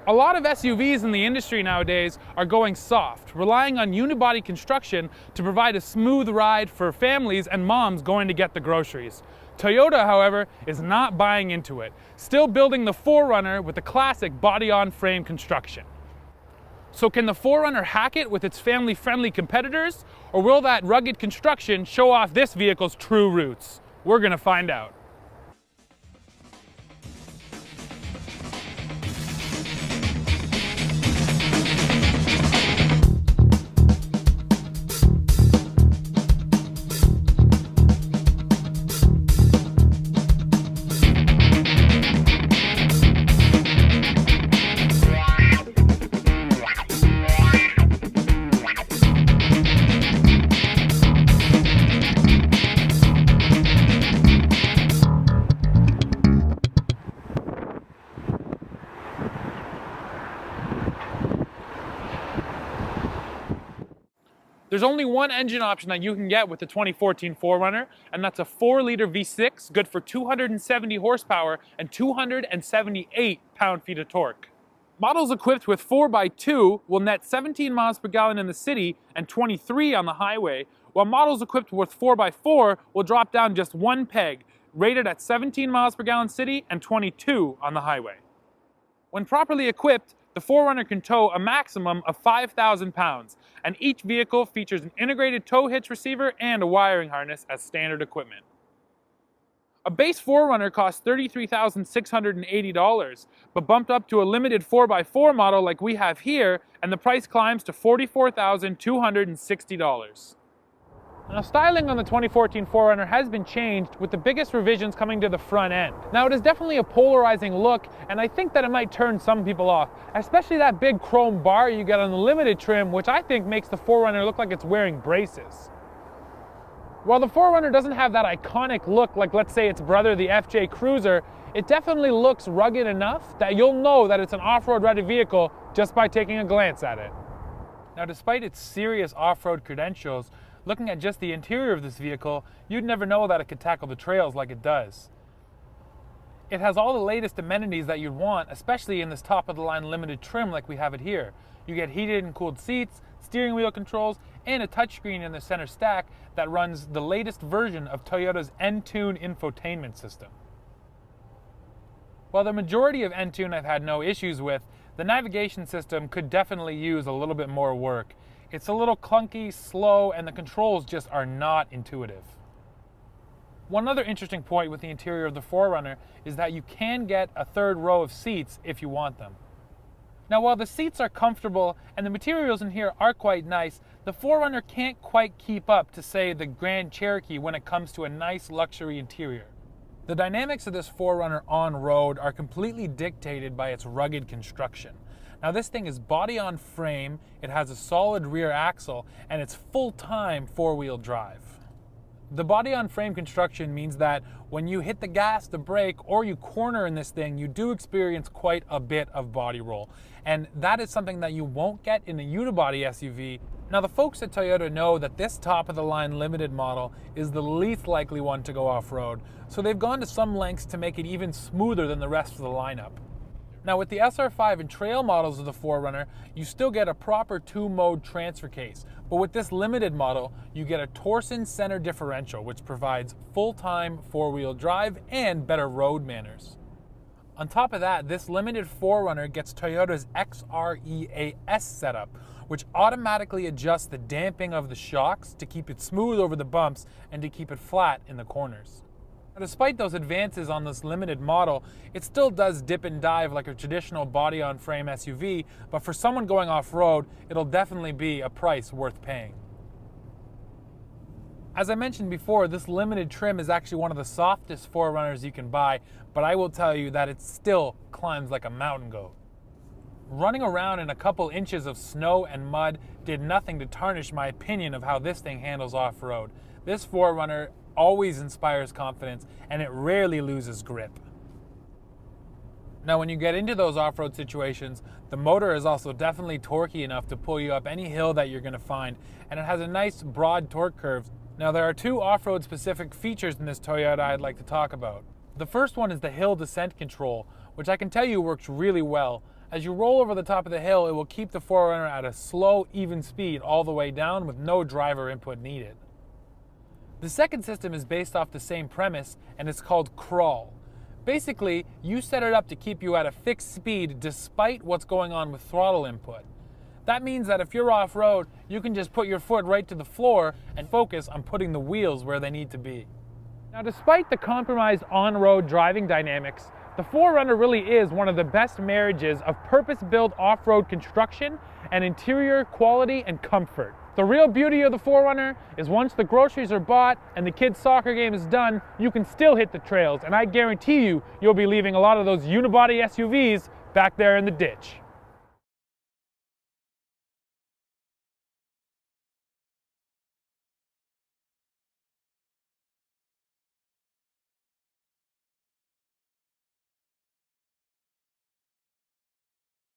A lot of SUVs in the industry nowadays are going soft, relying on unibody construction to provide a smooth ride for families and moms going to get the groceries. Toyota, however, is not buying into it, still building the 4Runner with the classic body-on-frame construction. So can the 4Runner hack it with its family-friendly competitors, or will that rugged construction show off this vehicle's true roots? We're gonna find out. There's only one engine option that you can get with the 2014 4Runner, and that's a 4-liter V6, good for 270 horsepower and 278 pound-feet of torque. Models equipped with 4x2 will net 17 miles per gallon in the city and 23 on the highway, while models equipped with 4x4 will drop down just one peg, rated at 17 miles per gallon city and 22 on the highway. When properly equipped, the 4Runner can tow a maximum of 5,000 pounds, and each vehicle features an integrated tow hitch receiver and a wiring harness as standard equipment. A base 4Runner costs $33,680, but bumped up to a limited 4x4 model like we have here, and the price climbs to $44,260. Now, styling on the 2014 4Runner has been changed, with the biggest revisions coming to the front end. Now, it is definitely a polarizing look, and I think that it might turn some people off, especially that big chrome bar you get on the limited trim, which I think makes the 4Runner look like it's wearing braces. While the 4Runner doesn't have that iconic look like, let's say, its brother, the FJ Cruiser, it definitely looks rugged enough that you'll know that it's an off-road ready vehicle just by taking a glance at it. Now, despite its serious off-road credentials, looking at just the interior of this vehicle, you'd never know that it could tackle the trails like it does. It has all the latest amenities that you'd want, especially in this top-of-the-line limited trim like we have it here. You get heated and cooled seats, steering wheel controls, and a touchscreen in the center stack that runs the latest version of Toyota's Entune infotainment system. While the majority of Entune I've had no issues with, the navigation system could definitely use a little bit more work. It's a little clunky, slow, and the controls just are not intuitive. One other interesting point with the interior of the 4Runner is that you can get a third row of seats if you want them. Now, while the seats are comfortable and the materials in here are quite nice, the 4Runner can't quite keep up to, say, the Grand Cherokee when it comes to a nice luxury interior. The dynamics of this 4Runner on-road are completely dictated by its rugged construction. Now, this thing is body on frame, it has a solid rear axle, and it's full-time four-wheel drive. The body on frame construction means that when you hit the gas, the brake, or you corner in this thing, you do experience quite a bit of body roll. And that is something that you won't get in a unibody SUV. Now, the folks at Toyota know that this top-of-the-line limited model is the least likely one to go off-road, so they've gone to some lengths to make it even smoother than the rest of the lineup. Now, with the SR5 and trail models of the 4Runner, you still get a proper two-mode transfer case, but with this limited model, you get a Torsen center differential, which provides full-time four-wheel drive and better road manners. On top of that, this limited 4Runner gets Toyota's XREAS setup, which automatically adjusts the damping of the shocks to keep it smooth over the bumps and to keep it flat in the corners. Now, despite those advances on this limited model, it still does dip and dive like a traditional body-on-frame SUV, but for someone going off-road, it'll definitely be a price worth paying. As I mentioned before, this limited trim is actually one of the softest 4Runners you can buy, but I will tell you that it still climbs like a mountain goat. Running around in a couple inches of snow and mud did nothing to tarnish my opinion of how this thing handles off-road. This 4Runner always inspires confidence, and it rarely loses grip. Now, when you get into those off-road situations, the motor is also definitely torquey enough to pull you up any hill that you're going to find, and it has a nice broad torque curve. Now, there are two off-road specific features in this Toyota I'd like to talk about. The first one is the hill descent control, which I can tell you works really well, As you roll over the top of the hill, it will keep the 4Runner at a slow, even speed all the way down with no driver input needed. The second system is based off the same premise, and it's called crawl. Basically, you set it up to keep you at a fixed speed despite what's going on with throttle input. That means that if you're off-road, you can just put your foot right to the floor and focus on putting the wheels where they need to be. Now, despite the compromised on-road driving dynamics, the 4Runner really is one of the best marriages of purpose-built off-road construction and interior quality and comfort. The real beauty of the 4Runner is once the groceries are bought and the kids' soccer game is done, you can still hit the trails, and I guarantee you'll be leaving a lot of those unibody SUVs back there in the ditch.